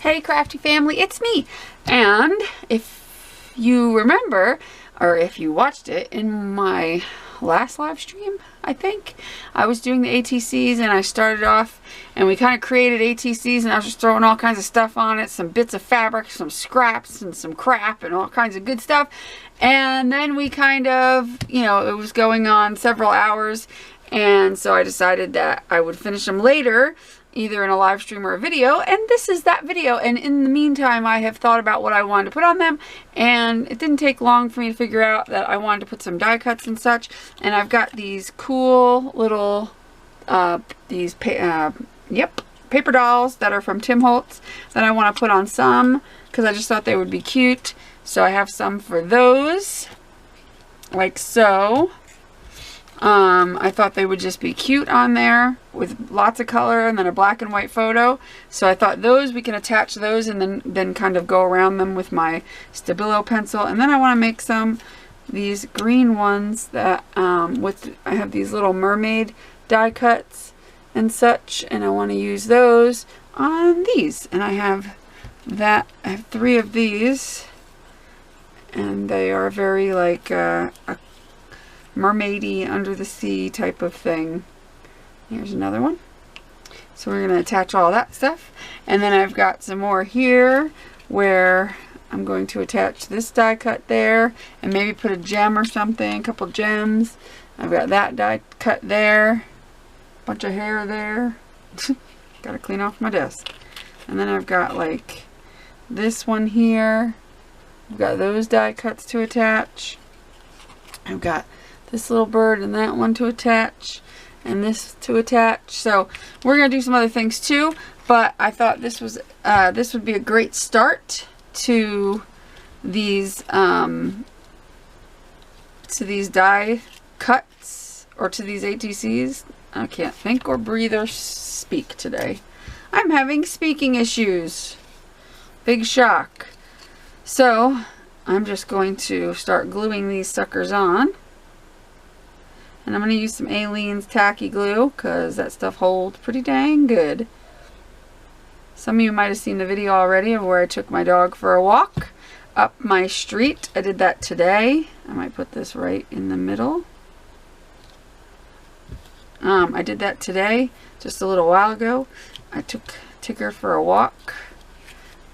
Hey crafty family, it's me. And if you remember, or if you watched it in my last live stream, I think, I was doing the ATCs and I started off and we kind of created ATCs and I was just throwing all kinds of stuff on it, some bits of fabric, some scraps and some crap and all kinds of good stuff. And then we kind of, you know, it was going on several hours, and so I decided that I would finish them later, either in a live stream or a video, and this is that video. And in the meantime, I have thought about what I wanted to put on them, and it didn't take long for me to figure out that I wanted to put some die cuts and such. And I've got these cool little paper dolls that are from Tim Holtz that I want to put on some because I just thought they would be cute. So I have some for those, like so. I thought they would just be cute on there with lots of color and then a black and white photo. So I thought those, we can attach those and then kind of go around them with my Stabilo pencil. And then I want to make these green ones that, I have these little mermaid die cuts and such, and I want to use those on these. And I have 3 of these, and they are very like a mermaidy, under the sea type of thing. Here's another one. So we're going to attach all that stuff. And then I've got some more here where I'm going to attach this die cut there and maybe put a gem or something, a couple gems. I've got that die cut there, bunch of hair there. Gotta clean off my desk. And then I've got like this one here. I've got those die cuts to attach. I've got this little bird and that one to attach, and this to attach. So we're gonna do some other things too, but I thought this would be a great start to these die cuts, or to these ATCs. I can't think or breathe or speak today. I'm having speaking issues. Big shock. So I'm just going to start gluing these suckers on. And I'm going to use some Aleene's tacky glue because that stuff holds pretty dang good. Some of you might have seen the video already of where I took my dog for a walk up my street. I did that today. I might put this right in the middle. I did that today, just a little while ago. I took Tigger for a walk,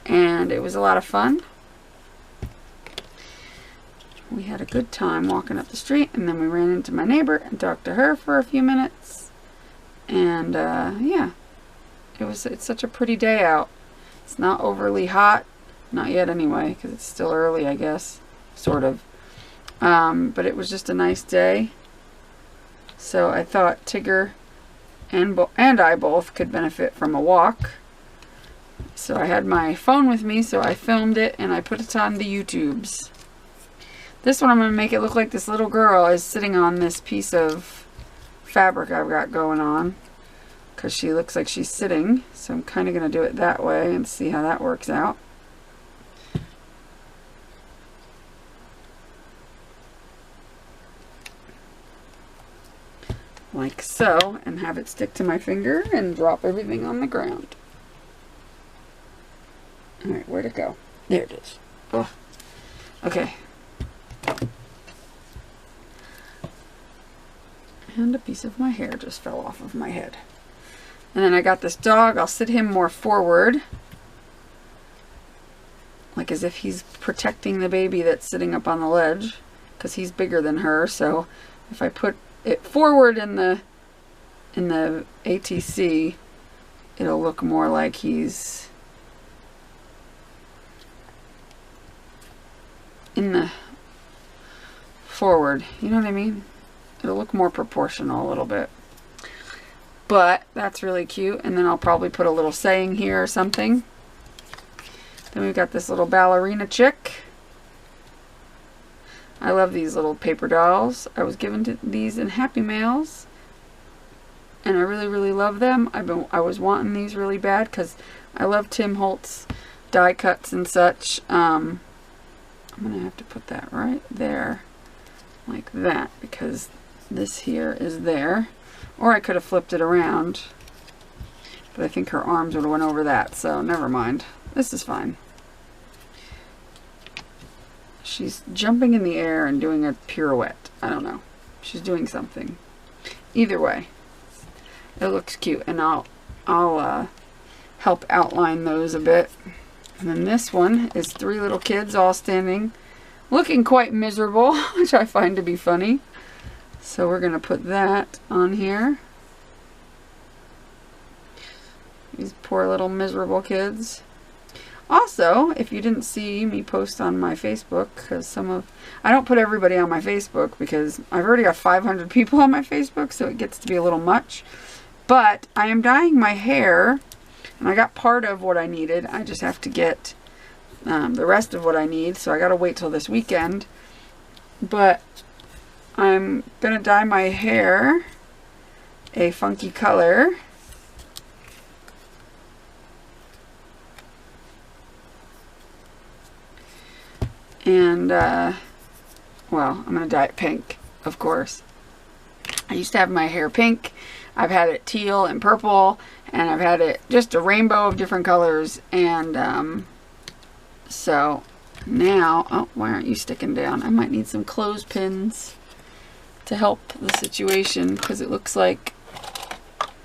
and it was a lot of fun. We had a good time walking up the street, and then we ran into my neighbor and talked to her for a few minutes. And yeah, it's such a pretty day out. It's not overly hot, not yet anyway, because it's still early, I guess, sort of. But it was just a nice day. So I thought Tigger and I both could benefit from a walk. So I had my phone with me, so I filmed it and I put it on the YouTubes. This one I'm going to make it look like this little girl is sitting on this piece of fabric I've got going on, because she looks like she's sitting. So I'm kind of going to do it that way and see how that works out. Like so, and have it stick to my finger and drop everything on the ground. Alright, where'd it go? There it is. Oh. Okay. And a piece of my hair just fell off of my head. And then I got this dog. I'll sit him more forward, like as if he's protecting the baby that's sitting up on the ledge, because he's bigger than her. So if I put it forward in the ATC, it'll look more like he's in the forward, you know what I mean? It'll look more proportional a little bit. But that's really cute. And then I'll probably put a little saying here or something. Then we've got this little Ballerina Chick. I love these little paper dolls. I was given these in Happy Mails, and I really, really love them. I was wanting these really bad because I love Tim Holtz die cuts and such. I'm going to have to put that right there, like that, because this here is there. Or I could have flipped it around, but I think her arms would have went over that, so never mind. This is fine. She's jumping in the air and doing a pirouette. I don't know. She's doing something. Either way, it looks cute, and I'll help outline those a bit. And then this one is 3 little kids all standing, looking quite miserable, which I find to be funny. So we're going to put that on here. These poor little miserable kids. Also, if you didn't see me post on my Facebook, because I don't put everybody on my Facebook because I've already got 500 people on my Facebook, so it gets to be a little much. But I am dyeing my hair, and I got part of what I needed. I just have to get the rest of what I need, so I got to wait till this weekend. But I'm going to dye my hair a funky color. And, well, I'm going to dye it pink, of course. I used to have my hair pink. I've had it teal and purple, and I've had it just a rainbow of different colors. And, so now, oh, why aren't you sticking down? I might need some clothespins to help the situation, because it looks like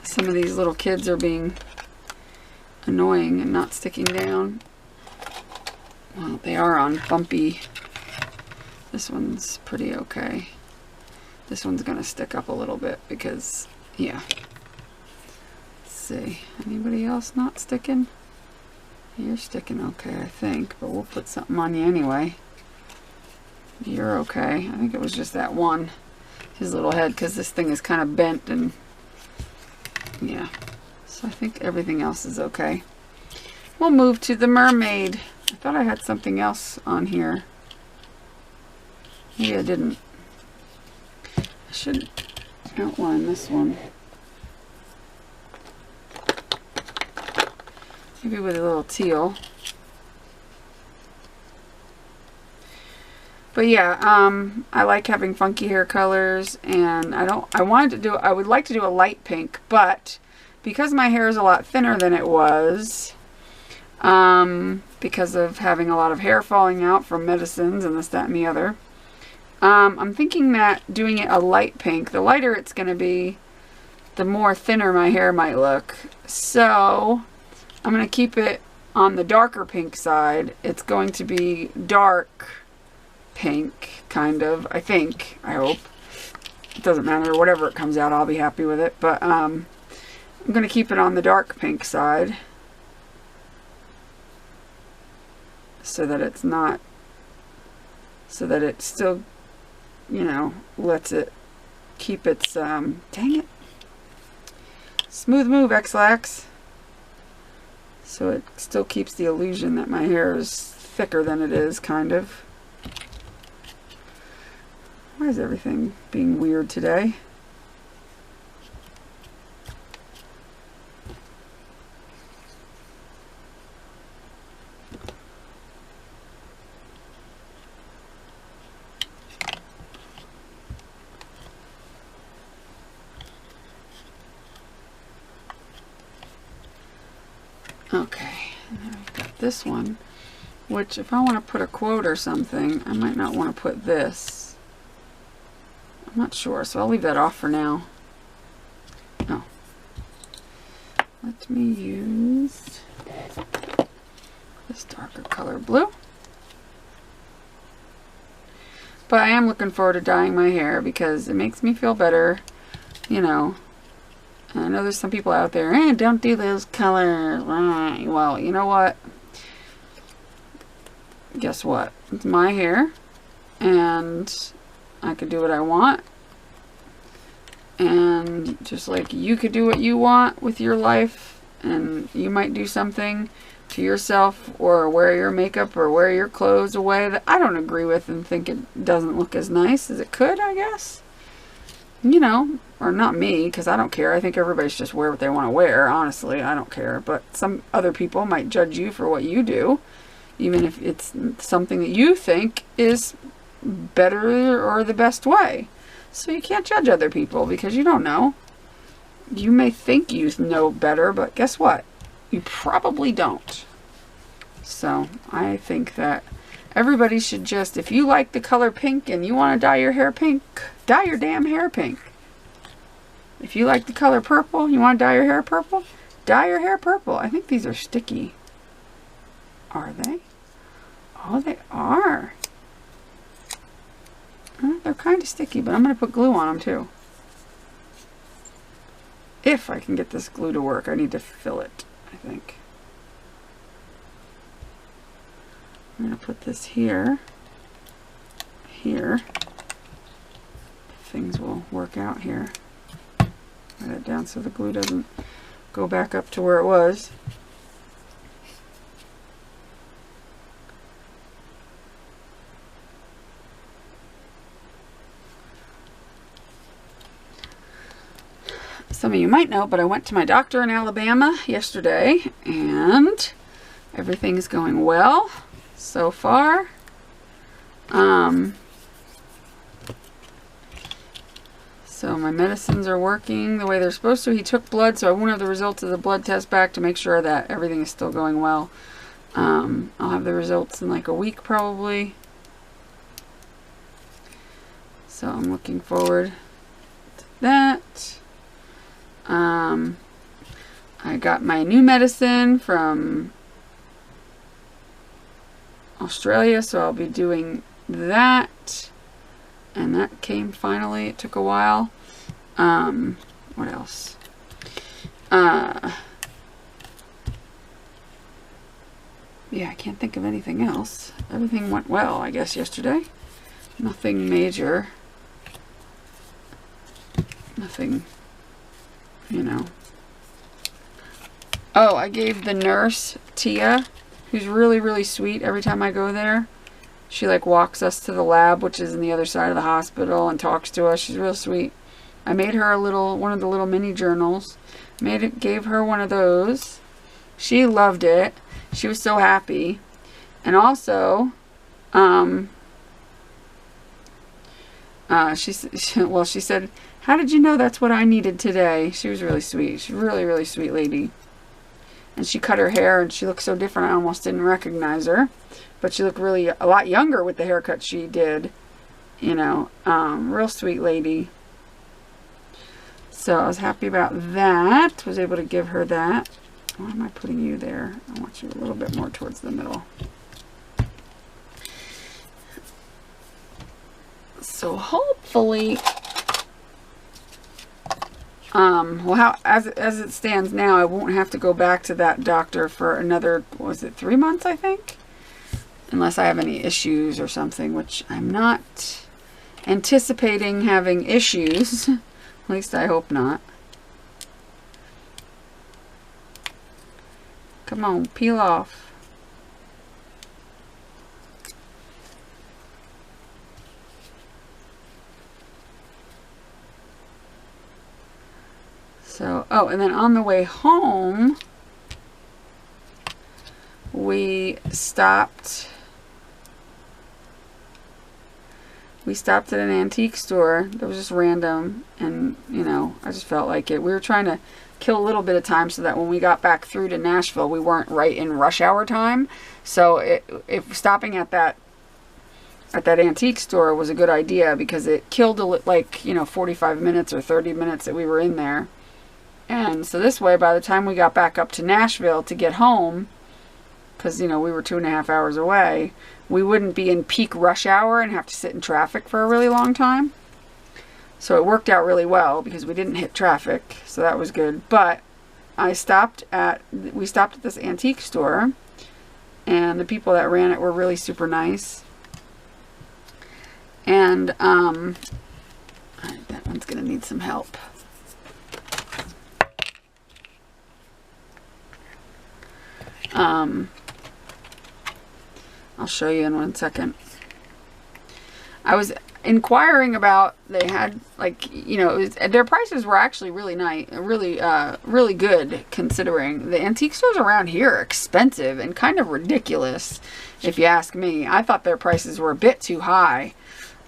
some of these little kids are being annoying and not sticking down. Well, they are on bumpy. This one's pretty okay. This one's going to stick up a little bit because, yeah. Let's see. Anybody else not sticking? You're sticking okay, I think. But we'll put something on you anyway. You're okay. I think it was just that one. His little head, because this thing is kind of bent and, yeah. So I think everything else is okay. We'll move to the mermaid. I thought I had something else on here. Maybe I didn't. I should outline this one. Maybe with a little teal. But yeah, I like having funky hair colors, and I would like to do a light pink, but because my hair is a lot thinner than it was, because of having a lot of hair falling out from medicines and this, that, and the other. I'm thinking that doing it a light pink, the lighter it's going to be, the more thinner my hair might look. So I'm going to keep it on the darker pink side. It's going to be dark pink, kind of, I think, I hope. It doesn't matter, whatever it comes out, I'll be happy with it. But I'm going to keep it on the dark pink side, so that it's not, so that it still, you know, lets it keep its, dang it, smooth move, X-Lax. So it still keeps the illusion that my hair is thicker than it is, kind of. Why is everything being weird today? Okay, and then I've got this one, which if I want to put a quote or something, I might not want to put this. I'm not sure, so I'll leave that off for now. Oh. Let me use this darker color blue. But I am looking forward to dyeing my hair because it makes me feel better, you know. I know there's some people out there, don't do those colors. Well, you know what? Guess what? It's my hair, and I could do what I want. And just like you could do what you want with your life, and you might do something to yourself or wear your makeup or wear your clothes away that I don't agree with and think it doesn't look as nice as it could, I guess. You know, or not me, because I don't care. I think everybody should just wear what they want to wear. Honestly, I don't care. But some other people might judge you for what you do, even if it's something that you think is better or the best way. So you can't judge other people because you don't know. You may think you know better, but guess what? You probably don't. So I think that everybody should just, if you like the color pink and you want to dye your hair pink, dye your damn hair pink. If you like the color purple, you want to dye your hair purple, dye your hair purple. I think these are sticky. Are they? Oh, they are. They're kind of sticky, but I'm going to put glue on them too. If I can get this glue to work, I need to fill it, I think. I'm going to put this here. Here. Things will work out here. Write it down so the glue doesn't go back up to where it was. Some of you might know, but I went to my doctor in Alabama yesterday, and everything's going well so far. So my medicines are working the way they're supposed to. He took blood, so I won't have the results of the blood test back to make sure that everything is still going well. I'll have the results in like a week probably. So I'm looking forward to that. I got my new medicine from Australia, so I'll be doing that. And that came finally. It took a while. What else? Yeah, I can't think of anything else. Everything went well, I guess, yesterday. Nothing major. Nothing, you know. Oh, I gave the nurse, Tia, who's really, really sweet every time I go there. She like walks us to the lab, which is in the other side of the hospital, and talks to us. She's real sweet. I made her a little, one of the little mini journals. Gave her one of those. She loved it. She was so happy. And also, she said, "How did you know that's what I needed today?" She was really sweet. She's a really, really sweet lady. And she cut her hair, and she looked so different, I almost didn't recognize her. But she looked really a lot younger with the haircut she did. You know, real sweet lady. So I was happy about that. Was able to give her that. Why am I putting you there? I want you a little bit more towards the middle. So hopefully, well, as it stands now, I won't have to go back to that doctor for another, was it 3 months, I think? Unless I have any issues or something, which I'm not anticipating having issues. At least I hope not. Come on, peel off. So, oh, and then on the way home, we stopped at an antique store that was just random, and, you know, I just felt like it. We were trying to kill a little bit of time so that when we got back through to Nashville, we weren't right in rush hour time. So if stopping at that antique store was a good idea, because it killed like, you know, 45 minutes or 30 minutes that we were in there. And so this way, by the time we got back up to Nashville to get home, because, you know, we were 2.5 hours away, we wouldn't be in peak rush hour and have to sit in traffic for a really long time. So it worked out really well because we didn't hit traffic, so that was good. But we stopped at this antique store, and the people that ran it were really super nice. And that one's gonna need some help. I'll show you in 1 second. I was inquiring about, they had, like, you know, their prices were actually really nice, really good, considering the antique stores around here are expensive and kind of ridiculous, if you ask me. I thought their prices were a bit too high.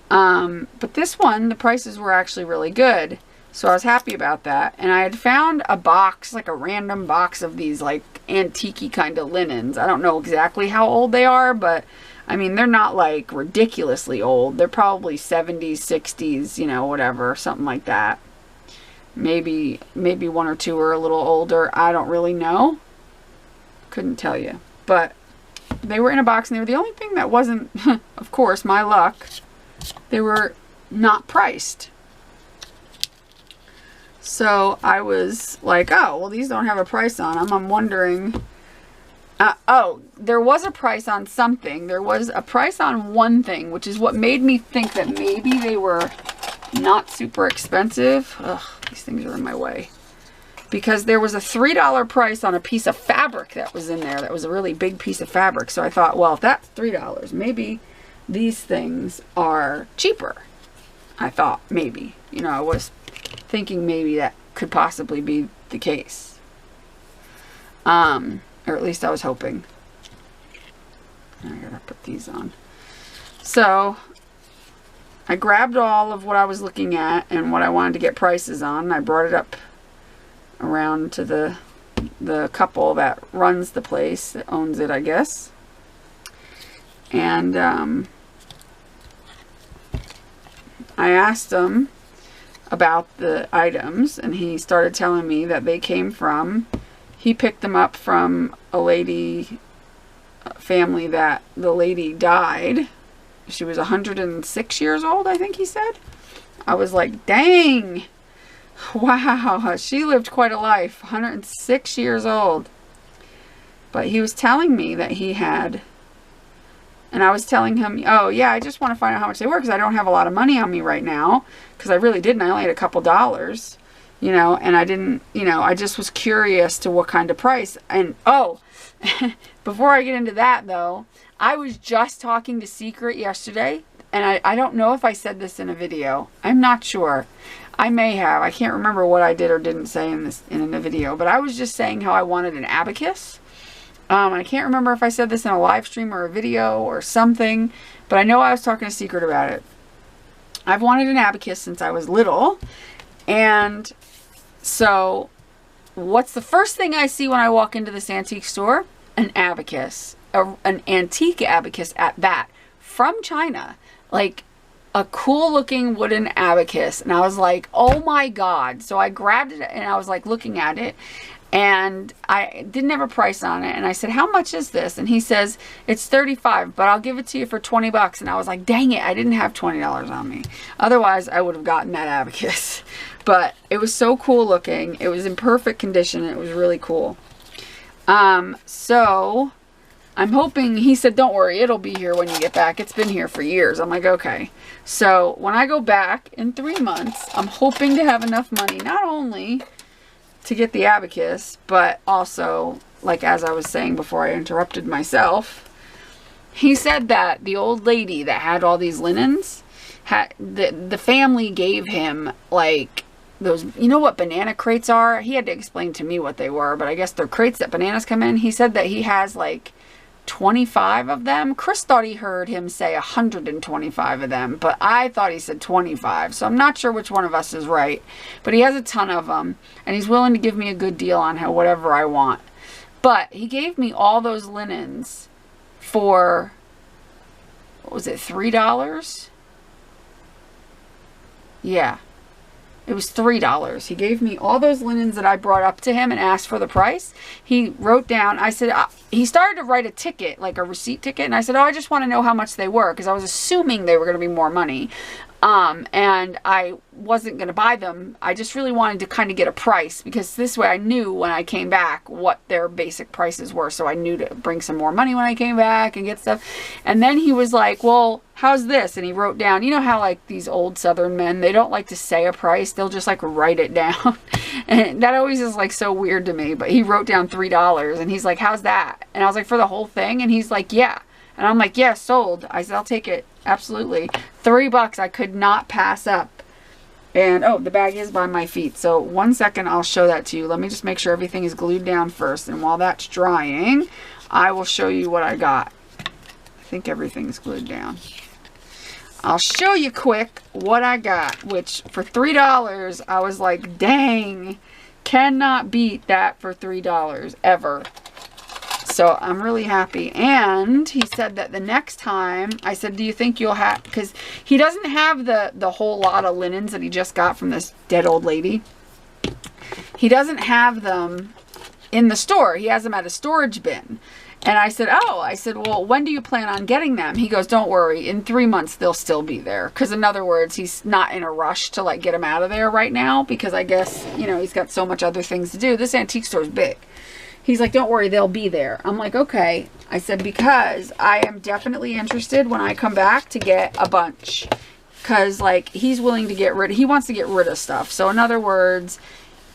But this one, the prices were actually really good. So I was happy about that. And I had found a box, like a random box of these like antique-y kind of linens. I don't know exactly how old they are, but I mean, they're not like ridiculously old. They're probably 70s, 60s, you know, whatever, something like that. Maybe one or two are a little older. I don't really know. Couldn't tell you. But they were in a box, and they were the only thing that wasn't, of course, my luck. They were not priced. So I was like, oh, well, these don't have a price on them. I'm wondering. Oh, there was a price on something. There was a price on one thing, which is what made me think that maybe they were not super expensive. Ugh, these things are in my way. Because there was a $3 price on a piece of fabric that was in there. That was a really big piece of fabric. So I thought, well, if that's $3, maybe these things are cheaper. I thought, maybe. You know, I was thinking maybe that could possibly be the case. Or at least I was hoping. I gotta put these on. So I grabbed all of what I was looking at and what I wanted to get prices on. I brought it up around to the couple that runs the place, that owns it, I guess. And I asked him about the items, and he started telling me that they came from, he picked them up from a family that the lady died. She was 106 years old, I think he said. I was like, dang, wow, she lived quite a life, 106 years old. But he was telling me that he had, and I was telling him, oh yeah, I just want to find out how much they were, because I don't have a lot of money on me right now, because I really didn't. I only had a couple dollars, you know, and I didn't, you know, I just was curious to what kind of price. And oh, before I get into that though, I was just talking to Secret yesterday, and I don't know if I said this in a video. I'm not sure. I may have. I can't remember what I did or didn't say in the video, but I was just saying how I wanted an abacus. I can't remember if I said this in a live stream or a video or something, but I know I was talking to Secret about it. I've wanted an abacus since I was little, and so what's the first thing I see when I walk into this antique store? An abacus. An antique abacus at that, from China. Like a cool looking wooden abacus. And I was like, oh my God. So I grabbed it and I was like looking at it, and I didn't have a price on it. And I said, how much is this? And he says, it's $35, but I'll give it to you for 20 bucks. And I was like, dang it, I didn't have $20 on me. Otherwise, I would have gotten that abacus. But it was so cool looking. It was in perfect condition. It was really cool. So I'm hoping, he said, don't worry, it'll be here when you get back. It's been here for years. I'm like, okay. So when I go back in 3 months, I'm hoping to have enough money, not only to get the abacus, but also, like as I was saying before I interrupted myself, he said that the old lady that had all these linens, the family gave him like those, you know what banana crates are? He had to explain to me what they were, but I guess they're crates that bananas come in. He said that he has like 25 of them. Chris thought he heard him say 125 of them, but I thought he said 25. So I'm not sure which one of us is right, but he has a ton of them, and he's willing to give me a good deal on whatever I want. But he gave me all those linens for, what was it, $3? Yeah. It was $3. He gave me all those linens that I brought up to him and asked for the price. He wrote down, I said, he started to write a ticket, like a receipt ticket. And I said, oh, I just want to know how much they were, because I was assuming they were going to be more money. And I wasn't going to buy them. I just really wanted to kind of get a price, because this way I knew when I came back what their basic prices were. So I knew to bring some more money when I came back and get stuff. And then he was like, well, how's this? And he wrote down, you know how like these old Southern men, they don't like to say a price. They'll just like write it down. And that always is like so weird to me. But he wrote down $3 and he's like, how's that? And I was like, for the whole thing? And he's like, yeah. And I'm like, yeah, sold. I said, I'll take it. Absolutely. $3 I could not pass up. And oh, the bag is by my feet. So 1 second, I'll show that to you. Let me just make sure everything is glued down first. And while that's drying, I will show you what I got. I think everything's glued down. I'll show you quick what I got, which for $3, I was like, dang, cannot beat that for $3 ever. So I'm really happy. And he said that the next time, I said, do you think you'll have, because he doesn't have the whole lot of linens that he just got from this dead old lady. He doesn't have them in the store. He has them at a storage bin. And I said, oh, I said, well, when do you plan on getting them? He goes, don't worry. In 3 months, they'll still be there. Because in other words, he's not in a rush to like get them out of there right now. Because I guess, you know, he's got so much other things to do. This antique store is big. He's like, don't worry, they'll be there. I'm like, okay. I said, because I am definitely interested when I come back to get a bunch. Because like, he's willing to get rid, he wants to get rid of stuff. So in other words,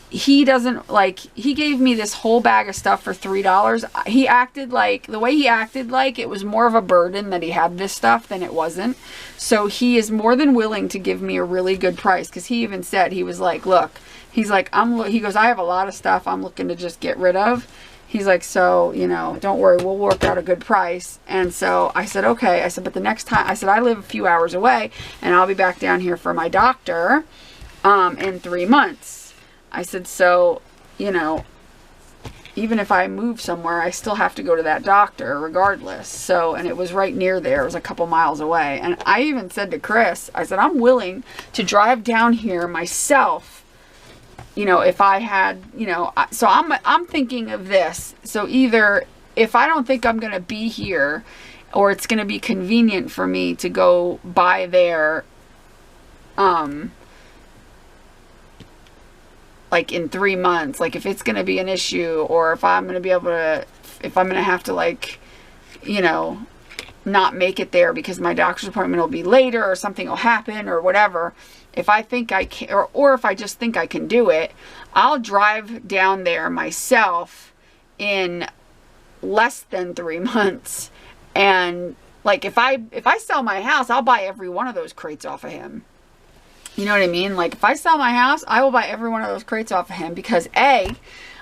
he doesn't like, he gave me this whole bag of stuff for $3. He acted like, the way he acted like it was more of a burden that he had this stuff than it wasn't. So he is more than willing to give me a really good price. Because he even said, he was like, look, he's like, he goes, I have a lot of stuff I'm looking to just get rid of. He's like, so, you know, don't worry, we'll work out a good price. And so I said, okay. I said, but the next time, I said, I live a few hours away and I'll be back down here for my doctor in 3 months. I said, so, you know, even if I move somewhere, I still have to go to that doctor regardless. So, and it was right near there. It was a couple miles away. And I even said to Chris, I said, I'm willing to drive down here myself, you know, if I had, you know, so I'm thinking of this. So either if I don't think I'm going to be here or it's going to be convenient for me to go by there, like in 3 months, like if it's going to be an issue, or if I'm going to be able to, if I'm going to have to like, you know, not make it there because my doctor's appointment will be later or something will happen or whatever. If I think I can, or if I just think I can do it, I'll drive down there myself in less than 3 months. And like, if I sell my house, I'll buy every one of those crates off of him. You know what I mean? Like if I sell my house, I will buy every one of those crates off of him because A,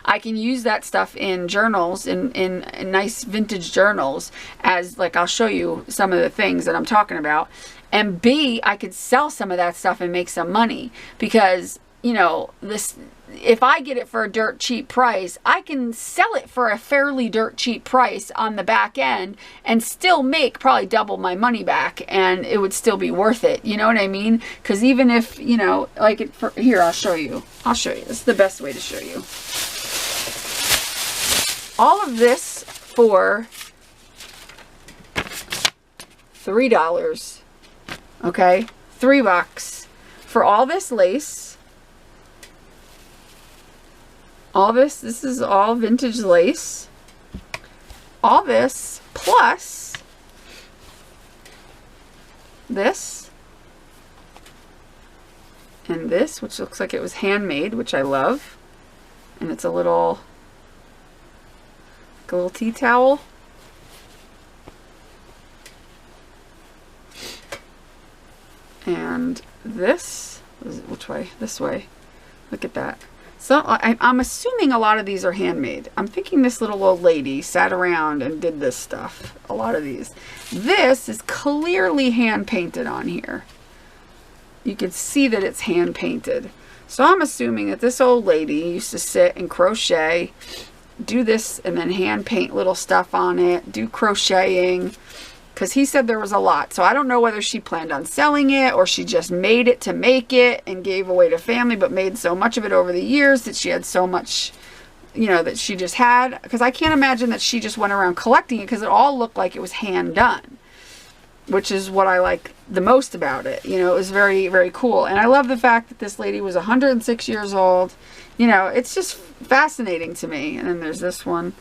I can use that stuff in journals, in nice vintage journals, as like, I'll show you some of the things that I'm talking about. And B, I could sell some of that stuff and make some money because, you know, this, if I get it for a dirt cheap price, I can sell it for a fairly dirt cheap price on the back end and still make probably double my money back, and it would still be worth it. You know what I mean? Because even if, you know, like here, I'll show you. This is the best way to show you. All of this for $3. Okay, $3 for all this lace. All this is all vintage lace. All this plus this and this, which looks like it was handmade, which I love. And it's a little tea towel. And this, which way? This way. Look at that. So I'm assuming a lot of these are handmade. I'm thinking this little old lady sat around and did this stuff. A lot of these. This is clearly hand painted on here. You can see that it's hand painted. So I'm assuming that this old lady used to sit and crochet, do this and then hand paint little stuff on it, do crocheting. Because he said there was a lot. So I don't know whether she planned on selling it or she just made it to make it and gave away to family, but made so much of it over the years that she had so much, you know, that she just had. Because I can't imagine that she just went around collecting it, because it all looked like it was hand done, which is what I like the most about it. You know, it was very, very cool. And I love the fact that this lady was 106 years old. You know, it's just fascinating to me. And then there's this one.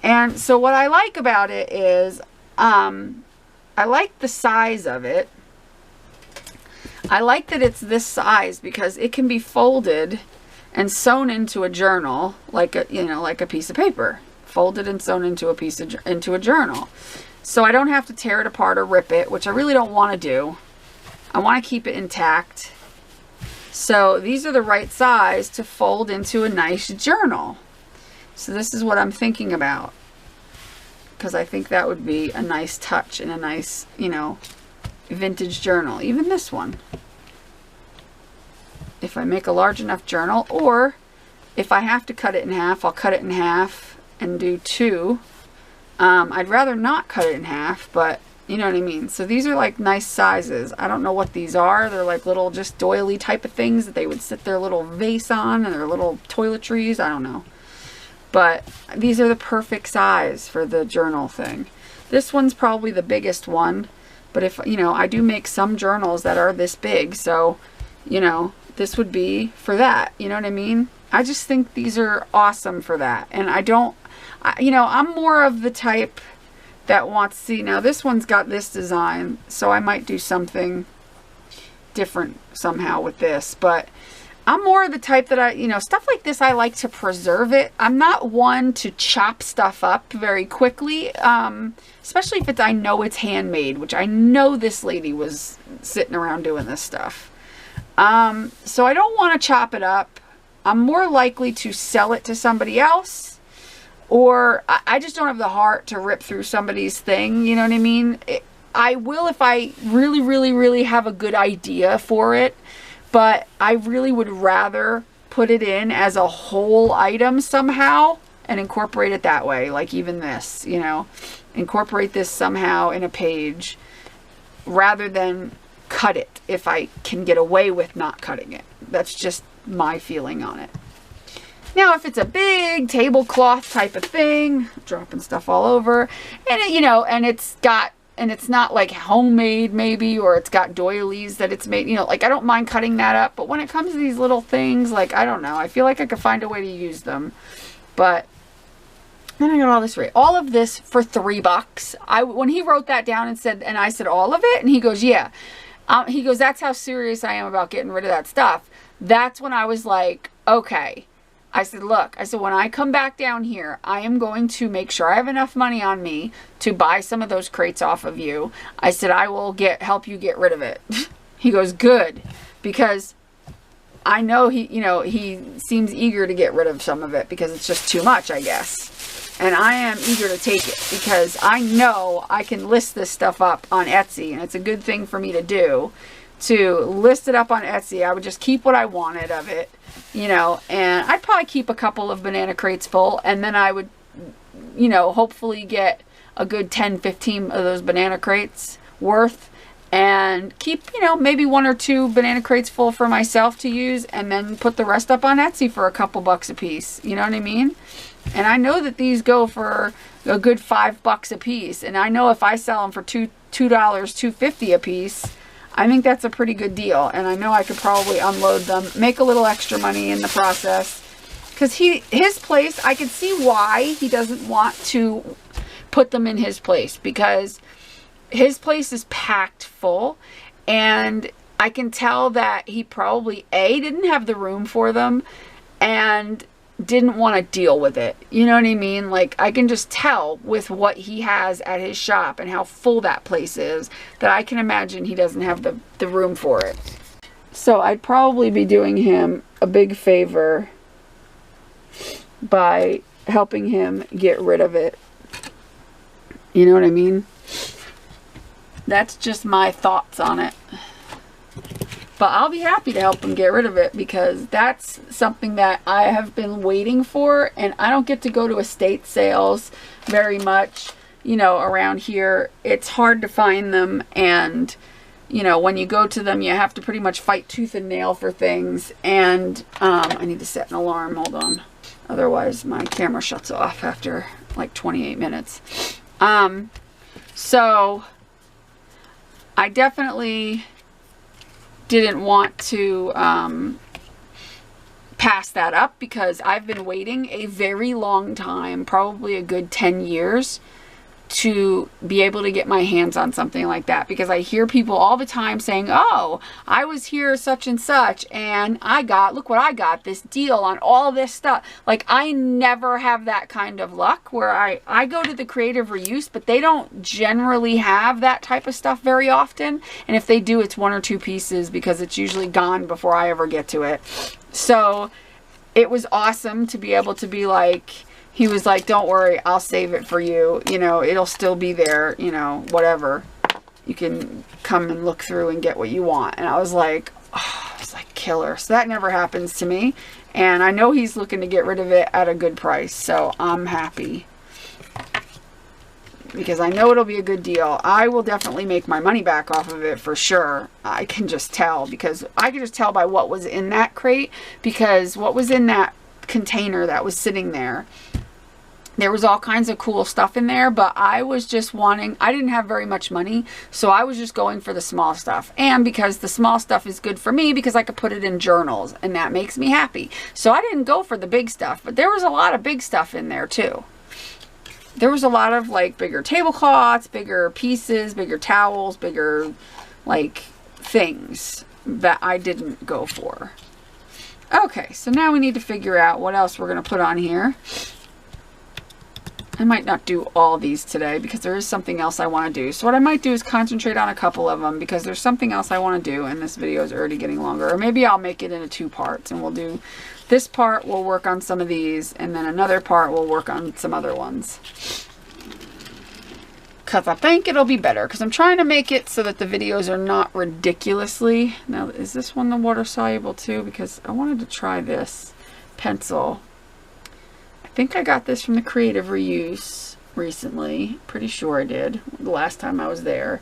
And so what I like about it is, I like the size of it. I like that it's this size because it can be folded and sewn into a journal, like a, you know, like a piece of paper, folded and sewn into a journal. So I don't have to tear it apart or rip it, which I really don't want to do. I want to keep it intact. So these are the right size to fold into a nice journal. So this is what I'm thinking about, because I think that would be a nice touch and a nice, you know, vintage journal. Even this one. If I make a large enough journal, or if I have to cut it in half, I'll cut it in half and do 2. I'd rather not cut it in half, but you know what I mean. So these are like nice sizes. I don't know what these are. They're like little just doily type of things that they would sit their little vase on and their little toiletries. I don't know. But these are the perfect size for the journal thing. This one's probably the biggest one. But if, you know, I do make some journals that are this big. So, you know, this would be for that. You know what I mean? I just think these are awesome for that. And you know, I'm more of the type that wants to see, now this one's got this design, so I might do something different somehow with this, but I'm more of the type that you know, stuff like this, I like to preserve it. I'm not one to chop stuff up very quickly, especially if I know it's handmade, which I know this lady was sitting around doing this stuff. So I don't want to chop it up. I'm more likely to sell it to somebody else. Or I just don't have the heart to rip through somebody's thing, you know what I mean? I will if I really, really, really have a good idea for it. But I really would rather put it in as a whole item somehow and incorporate it that way. Like even this, you know, incorporate this somehow in a page rather than cut it if I can get away with not cutting it. That's just my feeling on it. Now, if it's a big tablecloth type of thing, dropping stuff all over, and it, you know, and it's not like homemade maybe, or it's got doilies that it's made, you know, like I don't mind cutting that up. But when it comes to these little things, like, I don't know, I feel like I could find a way to use them. But then I got all this rate. All of this for $3. When he wrote that down and said, and I said all of it, and he goes, yeah. He goes, that's how serious I am about getting rid of that stuff. That's when I was like, okay. I said, look, I said, when I come back down here, I am going to make sure I have enough money on me to buy some of those crates off of you. I said, I will help you get rid of it. He goes, good. Because I know he seems eager to get rid of some of it because it's just too much, I guess. And I am eager to take it because I know I can list this stuff up on Etsy, and it's a good thing for me to do, to list it up on Etsy. I would just keep what I wanted of it, you know, and I'd probably keep a couple of banana crates full, and then I would, you know, hopefully get a good 10, 15 of those banana crates worth, and keep, you know, maybe 1 or 2 banana crates full for myself to use, and then put the rest up on Etsy for a couple bucks a piece. You know what I mean? And I know that these go for a good $5 a piece, and I know if I sell them for $2.50 a piece, I think that's a pretty good deal. And I know I could probably unload them, make a little extra money in the process. Because his place, I can see why he doesn't want to put them in his place. Because his place is packed full. And I can tell that he probably, A, didn't have the room for them. And didn't want to deal with it. You know what I mean? Like, I can just tell with what he has at his shop and how full that place is that I can imagine he doesn't have the room for it. So I'd probably be doing him a big favor by helping him get rid of it. You know what I mean? That's just my thoughts on it. But I'll be happy to help him get rid of it because that's something that I have been waiting for, and I don't get to go to estate sales very much, you know, around here. It's hard to find them, and, you know, when you go to them, you have to pretty much fight tooth and nail for things, and I need to set an alarm, hold on. Otherwise, my camera shuts off after like 28 minutes. So, I definitely didn't want to pass that up because I've been waiting a very long time, probably a good 10 years, to be able to get my hands on something like that, because I hear people all the time saying, oh, I was here such and such and look what I got, this deal on all this stuff. Like, I never have that kind of luck where I go to the creative reuse, but they don't generally have that type of stuff very often. And if they do, it's 1 or 2 pieces because it's usually gone before I ever get to it. So it was awesome to be able to be like, he was like, don't worry, I'll save it for you. You know, it'll still be there, you know, whatever. you can come and look through and get what you want. And I was like, oh, it's like killer. So that never happens to me. And I know he's looking to get rid of it at a good price. So I'm happy, because I know it'll be a good deal. I will definitely make my money back off of it for sure. I can just tell, because I can just tell by what was in that crate, because what was in that container that was sitting there, there was all kinds of cool stuff in there, but I was just wanting, I didn't have very much money, so I was just going for the small stuff. And because the small stuff is good for me, because I could put it in journals, and that makes me happy. So I didn't go for the big stuff, but there was a lot of big stuff in there too. There was a lot of like bigger tablecloths, bigger pieces, bigger towels, bigger like things that I didn't go for. Okay, so now we need to figure out what else we're going to put on here. I might not do all these today, because there is something else I want to do. So what I might do is concentrate on a couple of them, because there's something else I want to do, and this video is already getting longer. Or maybe I'll make it into 2 parts, and we'll do this part, we'll work on some of these, and then another part we'll work on some other ones. Because I think it'll be better, because I'm trying to make it so that the videos are not ridiculously... Now, is this one the water soluble too? Because I wanted to try this pencil. I think I got this from the Creative Reuse recently. Pretty sure I did the last time I was there.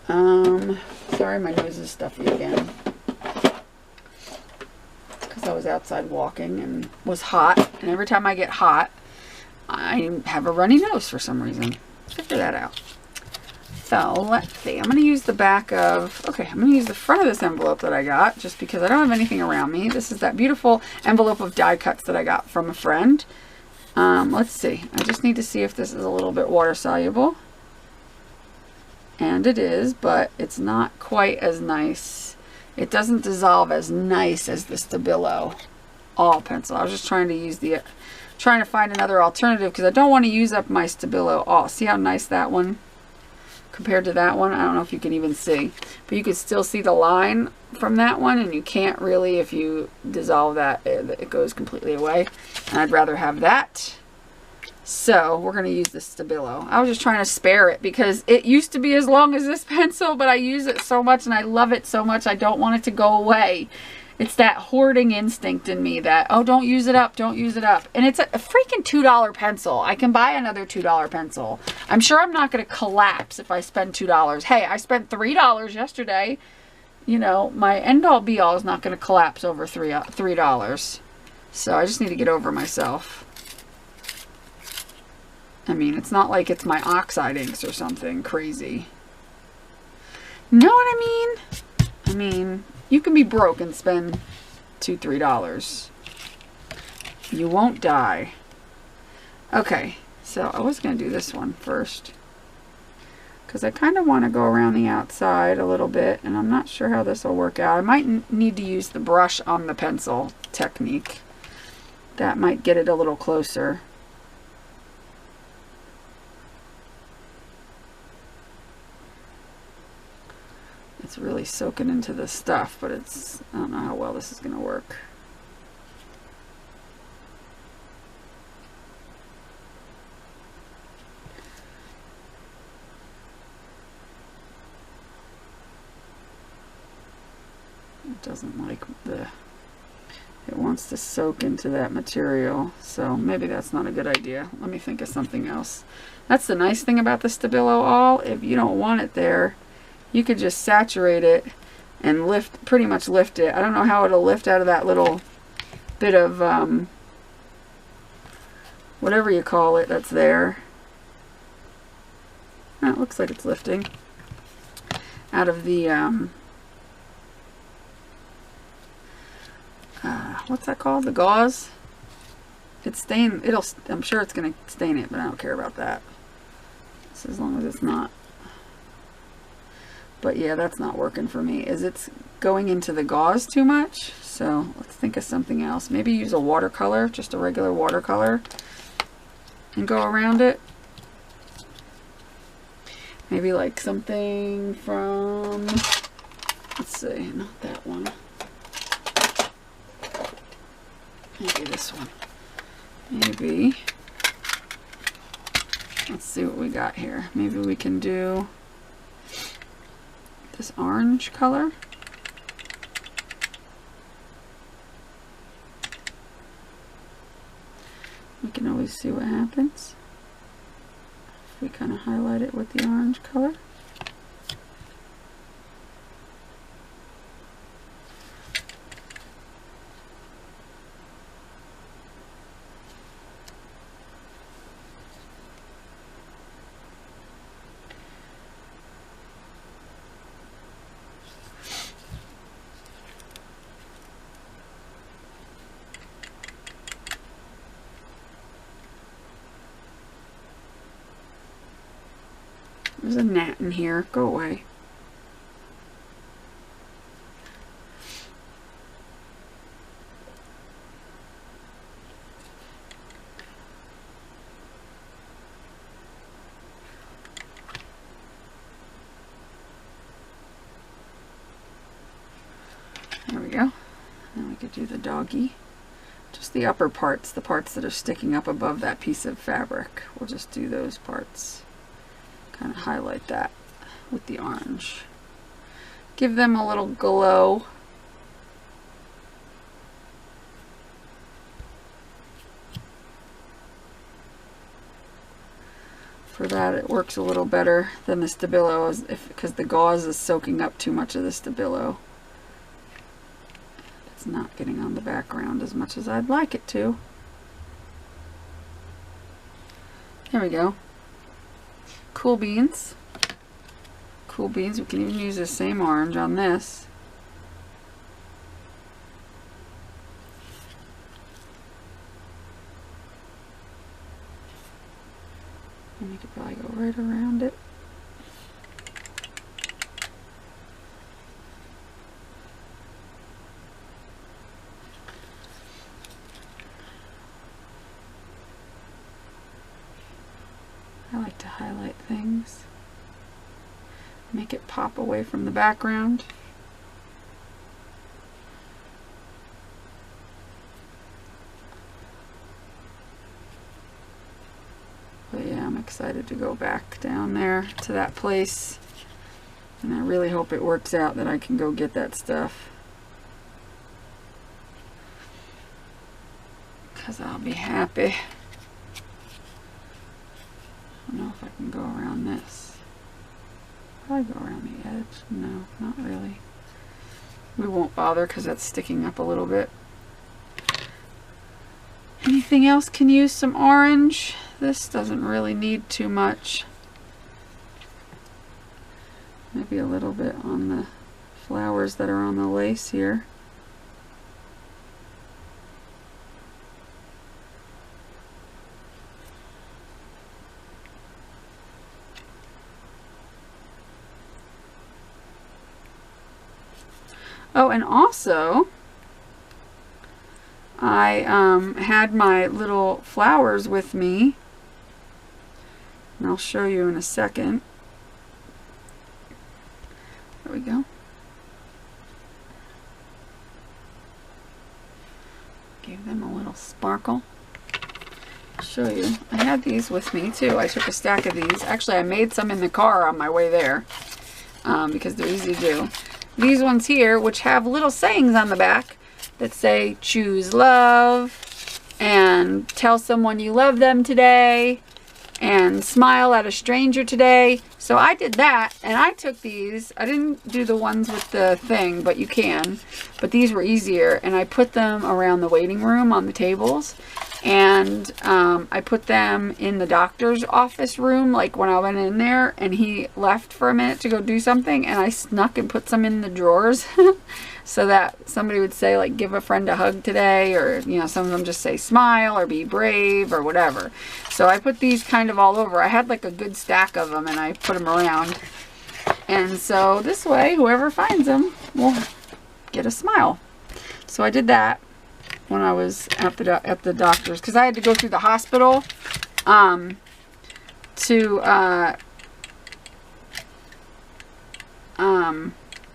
Sorry, my nose is stuffy again, because I was outside walking and was hot, and every time I get hot I have a runny nose for some reason. Figure that out. So let's see, I'm going to use the back of, okay, I'm going to use the front of this envelope that I got, just because I don't have anything around me. This is that beautiful envelope of die cuts that I got from a friend. Let's see, I just need to see if this is a little bit water soluble. And it is, but it's not quite as nice. It doesn't dissolve as nice as the Stabilo all pencil. I was just trying to find another alternative, because I don't want to use up my Stabilo all. See how nice that one compared to that one? I don't know if you can even see, but you can still see the line from that one, and you can't really, if you dissolve that, it goes completely away. And I'd rather have that. So we're going to use the Stabilo. I was just trying to spare it, because it used to be as long as this pencil, but I use it so much and I love it so much, I don't want it to go away. It's that hoarding instinct in me that, oh, don't use it up, don't use it up. And it's a freaking $2 pencil. I can buy another $2 pencil. I'm sure I'm not going to collapse if I spend $2. Hey, I spent $3 yesterday. You know, my end-all be-all is not going to collapse over $3. So I just need to get over myself. I mean, it's not like it's my oxide inks or something crazy. Know what I mean? I mean, you can be broke and spend $2, $3. You won't die. Okay, so I was going to do this one first, because I kind of want to go around the outside a little bit, and I'm not sure how this will work out. I might need to use the brush on the pencil technique. That might get it a little closer. It's really soaking into this stuff, but it's, I don't know how well this is going to work. It doesn't like it wants to soak into that material, so maybe that's not a good idea. Let me think of something else. That's the nice thing about the Stabilo all. If you don't want it there, you could just saturate it and pretty much lift it. I don't know how it'll lift out of that little bit of whatever you call it that's there. Oh, it looks like it's lifting out of the what's that called? The gauze. It's stain. I'm sure it's gonna stain it, but I don't care about that. So as long as it's not. But yeah, that's not working for me. It's going into the gauze too much. So let's think of something else. Maybe use a watercolor, just a regular watercolor, and go around it. Maybe like something from, let's see, not that one. Maybe this one. Maybe, let's see what we got here. Maybe we can do, this orange color. We can always see what happens if we kind of highlight it with the orange color. There's a gnat in here. Go away. There we go. Then we could do the doggy. Just the upper parts, the parts that are sticking up above that piece of fabric. We'll just do those parts. Kind of highlight that with the orange. Give them a little glow. For that, it works a little better than the Stabilo, because the gauze is soaking up too much of the Stabilo. It's not getting on the background as much as I'd like it to. There we go. Cool beans. Cool beans. We can even use the same orange on this. And we could probably go right around it. I like to highlight things, make it pop away from the background. But yeah, I'm excited to go back down there to that place, and I really hope it works out that I can go get that stuff, because I'll be happy. I don't know if I can go around this. Probably go around the edge. No, not really. We won't bother because that's sticking up a little bit. Anything else can use some orange. This doesn't really need too much. Maybe a little bit on the flowers that are on the lace here. Oh, and also, I had my little flowers with me, and I'll show you in a second. There we go. Give them a little sparkle. I'll show you. I had these with me too. I took a stack of these. Actually, I made some in the car on my way there because they're easy to do. These ones here, which have little sayings on the back that say choose love and tell someone you love them today and smile at a stranger today. So I did that, and I took these. I didn't do the ones with the thing, but you can. But these were easier, and I put them around the waiting room on the tables. And I put them in the doctor's office room, like when I went in there and he left for a minute to go do something, and I snuck and put some in the drawers so that somebody would say, like, give a friend a hug today, or, you know, some of them just say smile or be brave or whatever. So I put these kind of all over. I had like a good stack of them, and I put them around. And so this way, whoever finds them will get a smile. So I did that when I was at the doctor's, because I had to go through the hospital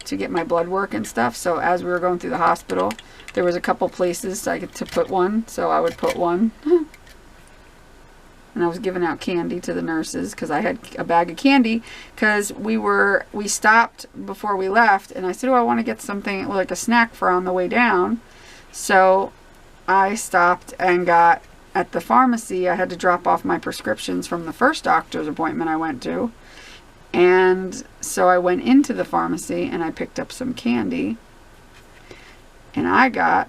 to get my blood work and stuff. So as we were going through the hospital, there was a couple places I could to put one, so I would put one. and I was giving out candy to the nurses because I had a bag of candy because we stopped before we left, and I said, oh, I want to get something like a snack for on the way down. So I stopped and got at the pharmacy. I had to drop off my prescriptions from the first doctor's appointment I went to. And so I went into the pharmacy and I picked up some candy. And I got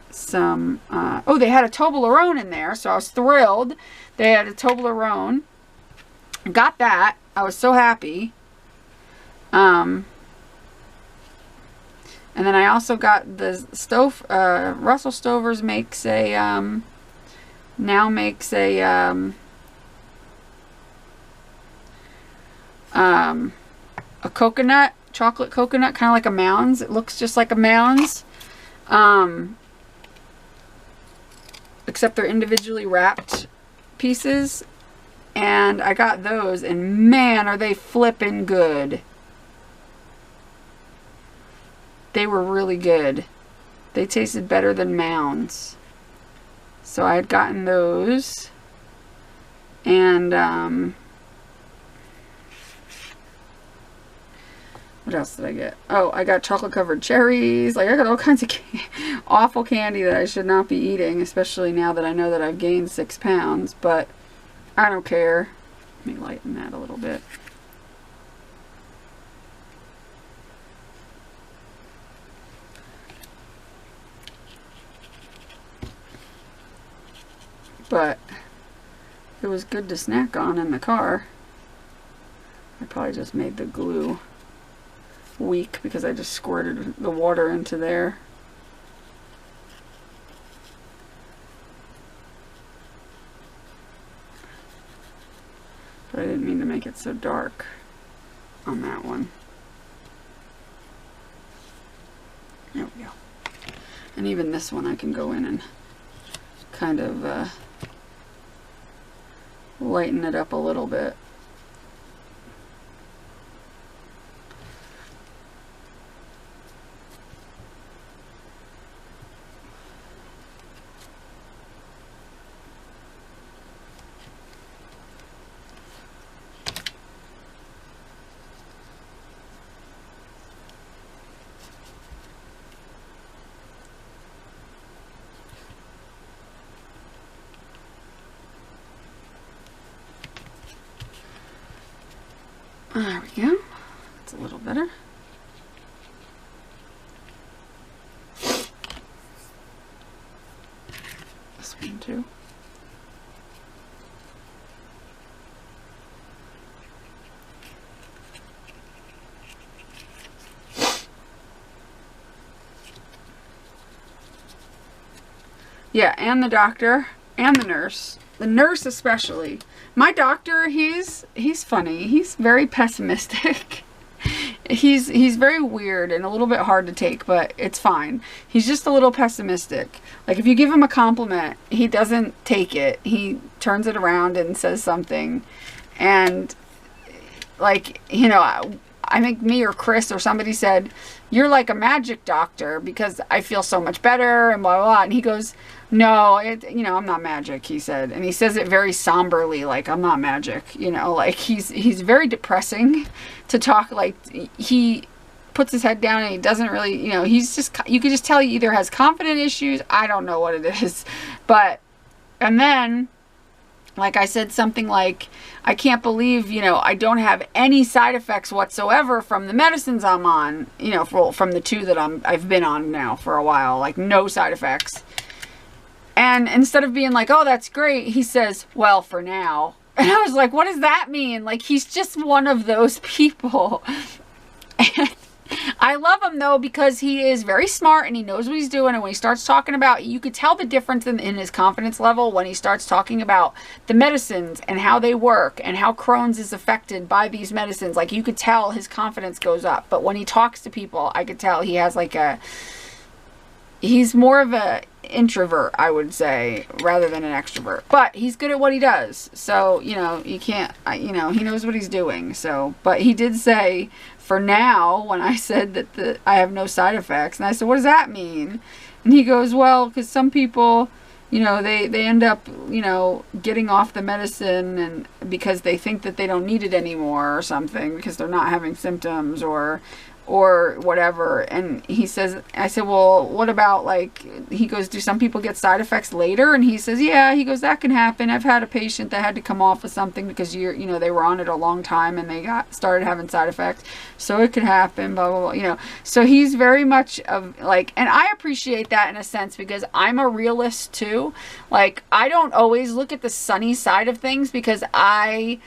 some, oh, they had a Toblerone in there. So I was thrilled. They had a Toblerone. Got that. I was so happy. And then I also got the Russell Stover's makes a, now makes a coconut, chocolate coconut, kind of like a Mounds. It looks just like a Mounds, except they're individually wrapped pieces. And I got those, and man, are they flippin' good. They were really good. They tasted better than Mounds. So I had gotten those. And what else did I get? Oh, I got chocolate covered cherries. Like, I got all kinds of awful candy that I should not be eating, especially now that I know that I've gained 6 pounds. But I don't care. Let me lighten that a little bit. But it was good to snack on in the car. I probably just made the glue weak because I just squirted the water into there. But I didn't mean to make it so dark on that one. There we go. And even this one I can go in and kind of lighten it up a little bit. There we go. That's a little better. This one too. Yeah, and the doctor and the nurse. The nurse especially. My doctor, he's funny. He's very pessimistic. He's very weird and a little bit hard to take, but it's fine. He's just a little pessimistic. Like, if you give him a compliment, he doesn't take it. He turns it around and says something. And, like, you know, I think me or Chris or somebody said, you're like a magic doctor because I feel so much better and blah, blah, blah. And he goes, no, you know, I'm not magic, he said. And he says it very somberly, like, I'm not magic, you know, like he's very depressing to talk. Like, he puts his head down and he doesn't really, you know, he's just, you could just tell he either has confidence issues. I don't know what it is, but, and then, like I said, something like, I can't believe, you know, I don't have any side effects whatsoever from the medicines I'm on, you know, from the 2 that I've been on now for a while, like no side effects. And instead of being like, oh, that's great, he says, well, for now. And I was like, what does that mean? Like, he's just one of those people. And I love him, though, because he is very smart and he knows what he's doing. And when he starts talking about, you could tell the difference in his confidence level when he starts talking about the medicines and how they work and how Crohn's is affected by these medicines. Like, you could tell his confidence goes up. But when he talks to people, I could tell he has like he's more of a introvert, I would say, rather than an extrovert. But he's good at what he does. So, you know, you can't, you know, he knows what he's doing. So, but he did say, for now, when I said that I have no side effects, and I said, what does that mean? And he goes, well, because some people, you know, they end up, you know, getting off the medicine and because they think that they don't need it anymore or something because they're not having symptoms or whatever. And he says, I said, well, what about, like, he goes, do some people get side effects later? And he says, yeah, he goes, that can happen. I've had a patient that had to come off of something because you know, they were on it a long time and they started having side effects. So it could happen, blah, blah, blah, you know. So he's very much of, like, and I appreciate that in a sense because I'm a realist too. Like, I don't always look at the sunny side of things because I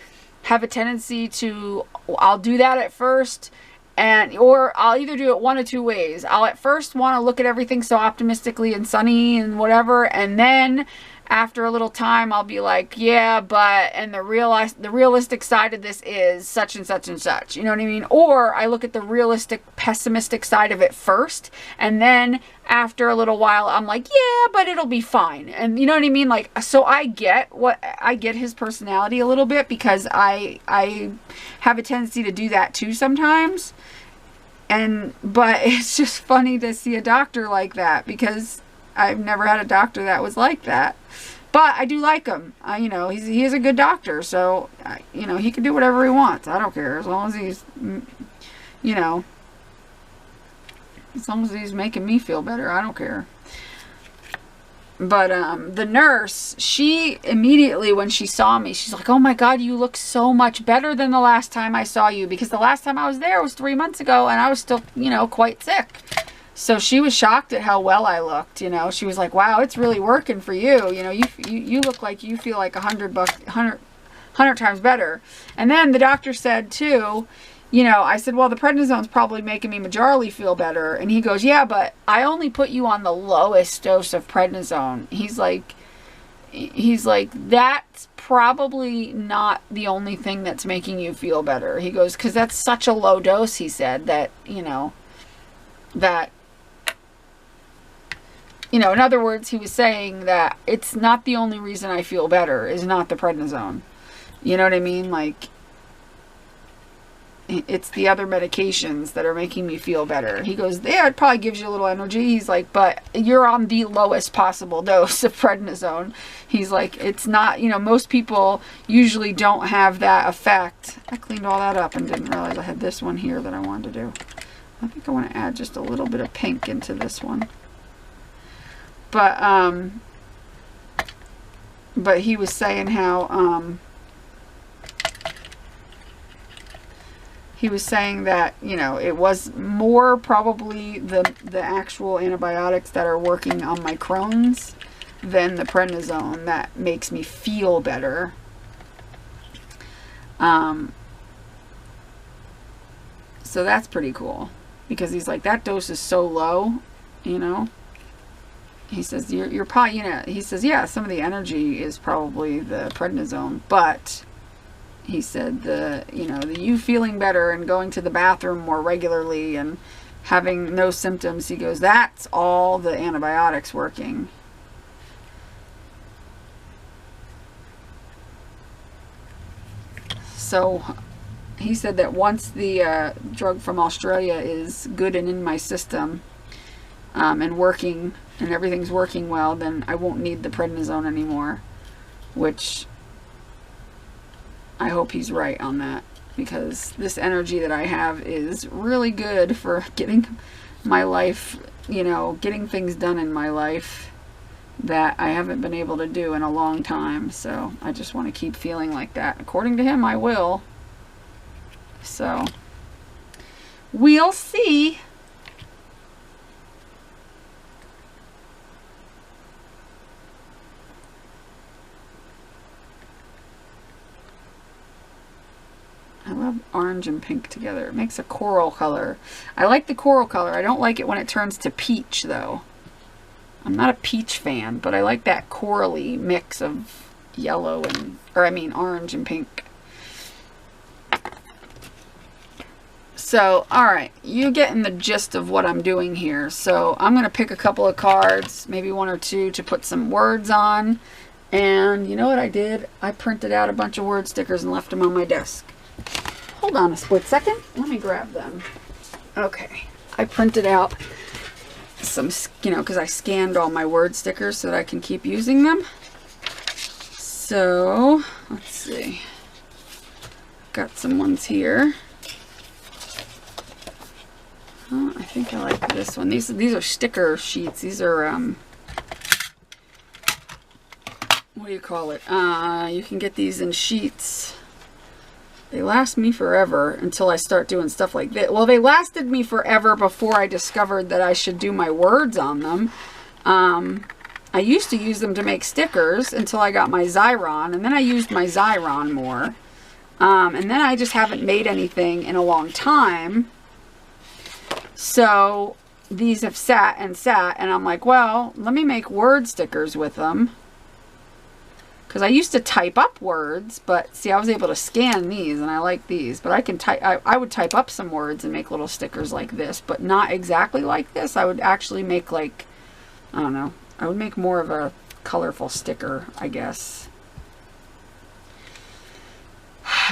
have a tendency to, I'll do that at first. Or I'll either do it one of two ways. I'll at first want to look at everything so optimistically and sunny and whatever. And then after a little time, I'll be like, yeah, but, and the realistic side of this is such and such and such. You know what I mean? Or I look at the realistic, pessimistic side of it first. And then after a little while, I'm like, yeah, but it'll be fine. And you know what I mean? Like, so I get his personality a little bit because I have a tendency to do that too sometimes. But it's just funny to see a doctor like that because I've never had a doctor that was like that. But I do like him. You know, he is a good doctor. So, you know, he can do whatever he wants. I don't care. As long as he's, you know, as long as he's making me feel better, I don't care. But the nurse, she immediately, when she saw me, she's like, oh my God, you look so much better than the last time I saw you. Because the last time I was there was 3 months ago and I was still, you know, quite sick. So she was shocked at how well I looked, you know. She was like, wow, it's really working for you. You know, you look like you feel like 100 times better. And then the doctor said too, you know, I said, well, the prednisone's probably making me majorly feel better. And he goes, yeah, but I only put you on the lowest dose of prednisone. He's like, that's probably not the only thing that's making you feel better. He goes, because that's such a low dose, he said, that, you know, in other words, he was saying that it's not the only reason I feel better is not the prednisone. You know what I mean? Like, it's the other medications that are making me feel better. He goes, yeah, it probably gives you a little energy. He's like, but you're on the lowest possible dose of prednisone. He's like, it's not, you know, most people usually don't have that effect. I cleaned all that up and didn't realize I had this one here that I wanted to do. I think I want to add just a little bit of pink into this one. But he was saying how, he was saying that, you know, it was more probably the actual antibiotics that are working on my Crohn's than the prednisone that makes me feel better. So that's pretty cool because he's like, that dose is so low, you know. He says, you're probably, you know, he says, yeah, some of the energy is probably the prednisone, but he said you know, you feeling better and going to the bathroom more regularly and having no symptoms, he goes, that's all the antibiotics working. So he said that once the drug from Australia is good and in my system and working and everything's working well, then I won't need the prednisone anymore, which I hope he's right on that, because this energy that I have is really good for getting my life, you know, getting things done in my life that I haven't been able to do in a long time. So I just want to keep feeling like that. According to him, I will. So we'll see. I love orange and pink together. It makes a coral color. I like the coral color. I don't like it when it turns to peach, though. I'm not a peach fan, but I like that corally mix of yellow and, orange and pink. So, alright, you're getting the gist of what I'm doing here. So, I'm going to pick a couple of cards, maybe one or two, to put some words on. And you know what I did? I printed out a bunch of word stickers and left them on my desk. Hold on a split second. Let me grab them. Okay. I printed out some, you know, because I scanned all my word stickers so that I can keep using them. So, let's see. Got some ones here. Oh, I think I like this one. These are sticker sheets. These are, what do you call it? You can get these in sheets. They last me forever until I start doing stuff like this. Well, they lasted me forever before I discovered that I should do my words on them. I used to use them to make stickers until I got my Xyron, and then I used my Xyron more. And then I just haven't made anything in a long time. So these have sat, and I'm like, well, let me make word stickers with them. Because I used to type up words, but see, I was able to scan these, and I like these. But I can type. I would type up some words and make little stickers like this, but not exactly like this. I would actually make, like, I don't know. I would make more of a colorful sticker, I guess.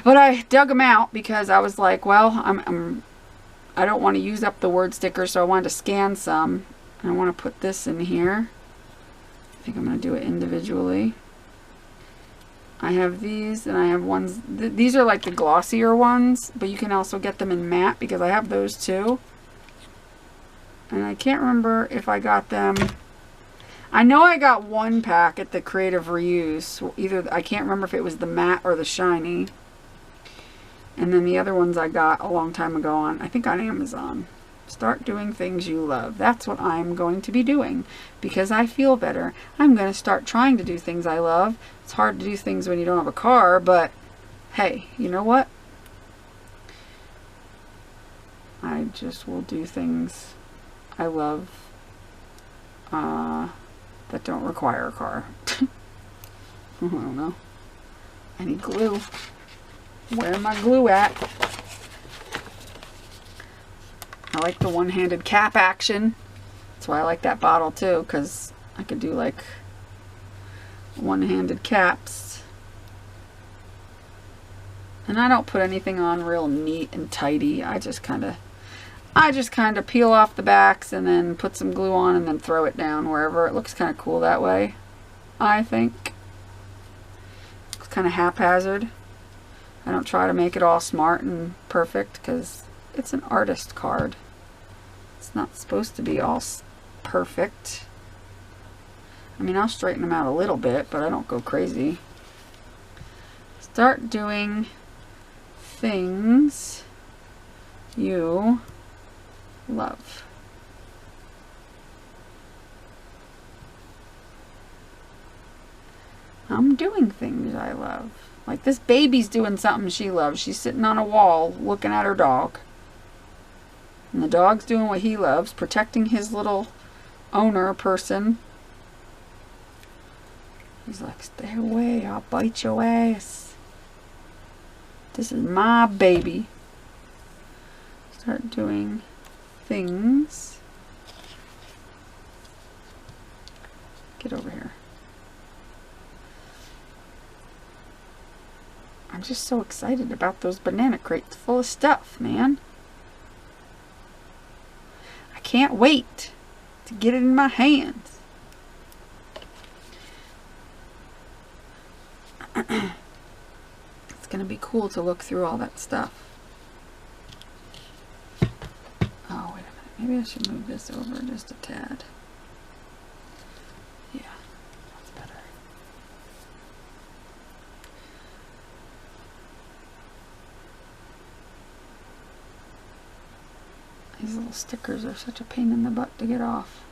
But I dug them out because I was like, well, I don't want to use up the word sticker, so I wanted to scan some. And I want to put this in here. I think I'm going to do it individually. I have these, and I have ones. These are like the glossier ones, but you can also get them in matte because I have those too. And I can't remember if I got them. I know I got one pack at the Creative Reuse. Either, I can't remember if it was the matte or the shiny. And then the other ones I got a long time ago on, I think on Amazon. Start doing things you love. That's what I'm going to be doing because I feel better. I'm going to start trying to do things I love. It's hard to do things when you don't have a car, but hey, you know what? I just will do things I love that don't require a car. I don't know. I need glue. Where am I glue at? I like the one-handed cap action. That's why I like that bottle too, because I could do like one-handed caps. And I don't put anything on real neat and tidy. I just kind of peel off the backs and then put some glue on and then throw it down wherever. It looks kind of cool that way, I think. It's kind of haphazard. I don't try to make it all smart and perfect because it's an artist card. It's not supposed to be all perfect. I mean, I'll straighten them out a little bit, but I don't go crazy. Start doing things you love. I'm doing things I love. Like this baby's doing something she loves. She's sitting on a wall looking at her dog. And the dog's doing what he loves, protecting his little owner person. He's like, stay away, I'll bite your ass. This is my baby. Start doing things. Get over here. I'm just so excited about those banana crates full of stuff, man. I can't wait to get it in my hands. It's going to be cool to look through all that stuff. Oh, wait a minute. Maybe I should move this over just a tad. Yeah, that's better. These little stickers are such a pain in the butt to get off.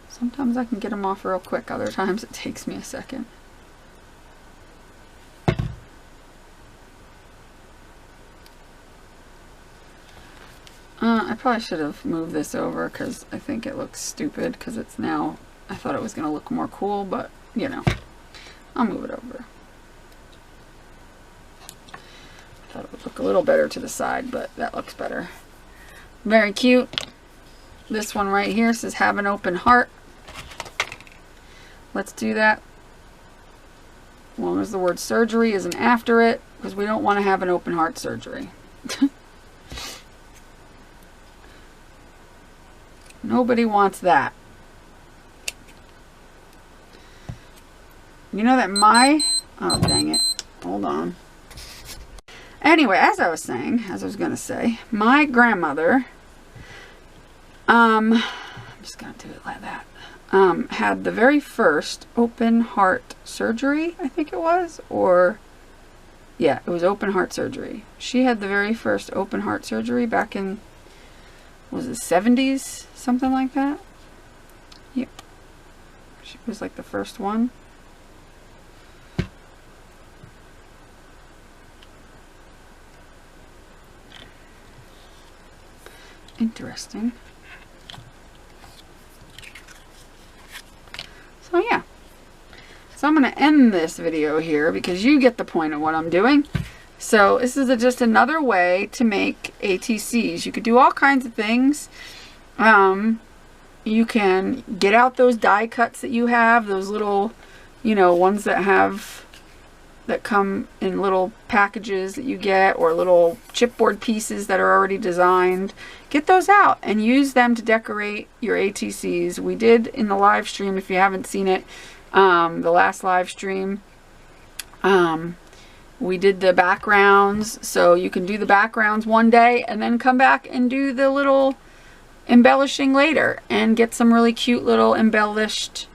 Sometimes I can get them off real quick, other times it takes me a second. I probably should have moved this over because I think it looks stupid because it's now, I thought it was going to look more cool, but you know, I'll move it over. I thought it would look a little better to the side, but that looks better. Very cute. This one right here says have an open heart. Let's do that. As long as the word surgery isn't after it, because we don't want to have an open heart surgery. Nobody wants that. You know that oh dang it, hold on. Anyway, as I was gonna say, my grandmother, I'm just gonna do it like that, had the very first open heart surgery, I think it was, or, yeah, it was open heart surgery. She had the very first open heart surgery back in, was it 70s, something like that? Yep. She was like the first one. Interesting. So yeah. So I'm going to end this video here because you get the point of what I'm doing. So this is just another way to make ATCs. You could do all kinds of things. You can get out those die cuts that you have, those little, you know, ones that come in little packages that you get, or little chipboard pieces that are already designed. Get those out and use them to decorate your ATCs. We did in the live stream, if you haven't seen it, the last live stream, we did the backgrounds, so you can do the backgrounds one day and then come back and do the little embellishing later and get some really cute little embellished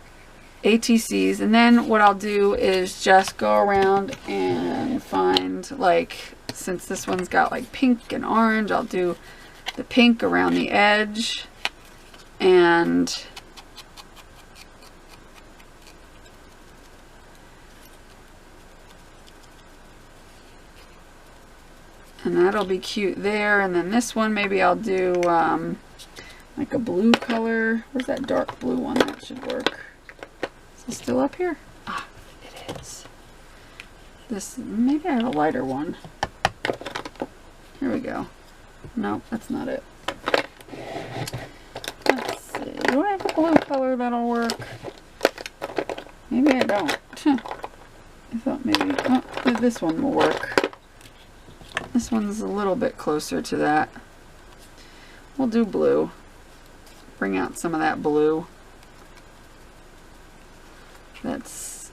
ATCs. And then what I'll do is just go around and find, like, since this one's got like pink and orange, I'll do the pink around the edge, and that'll be cute there. And then this one, maybe I'll do like a blue color. Where's that dark blue one? That should work. Is it still up here? Ah, it is. This, maybe I have a lighter one. Here we go. Nope, that's not it. Let's see. Do I have a blue color that'll work? Maybe I don't. I thought maybe, oh, this one will work. This one's a little bit closer to that. We'll do blue. Bring out some of that blue that's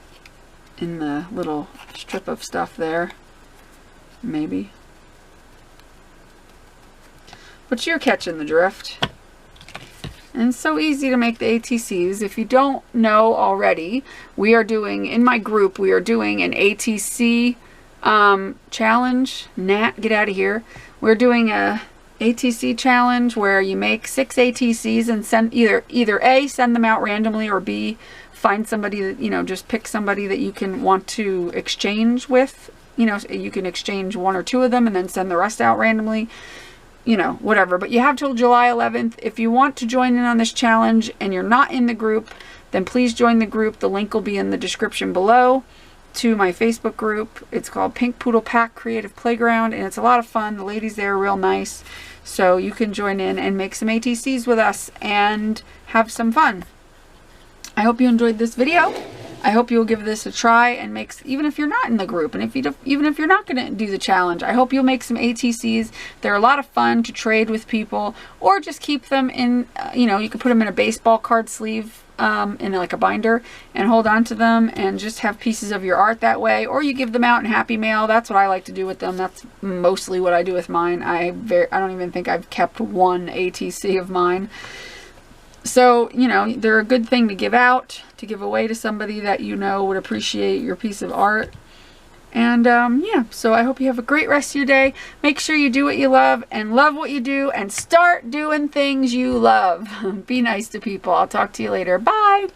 in the little strip of stuff there. Maybe. But you're catching the drift. And it's so easy to make the ATCs. If you don't know already, we are doing, in my group, we are doing an ATC challenge. Nat, get out of here. We're doing a ATC challenge where you make 6 ATCs and send either A, send them out randomly, or B, find somebody that, you know, just pick somebody that you can want to exchange with. You know, you can exchange 1 or 2 of them and then send the rest out randomly. You know, whatever. But you have till July 11th. If you want to join in on this challenge and you're not in the group, then please join the group. The link will be in the description below to my Facebook group. It's called Pink Poodle Pack Creative Playground, and it's a lot of fun. The ladies there are real nice. So you can join in and make some ATCs with us and have some fun. I hope you enjoyed this video. I hope you'll give this a try and make, even if you're not in the group, and even if you're not going to do the challenge, I hope you'll make some ATCs. They're a lot of fun to trade with people, or just keep them in, you know, you could put them in a baseball card sleeve in like a binder and hold on to them and just have pieces of your art that way, or you give them out in Happy Mail. That's what I like to do with them. That's mostly what I do with mine. I don't even think I've kept one ATC of mine. So, you know, they're a good thing to give out, to give away to somebody that you know would appreciate your piece of art. And yeah, so I hope you have a great rest of your day. Make sure you do what you love and love what you do, and start doing things you love. Be nice to people. I'll talk to you later. Bye.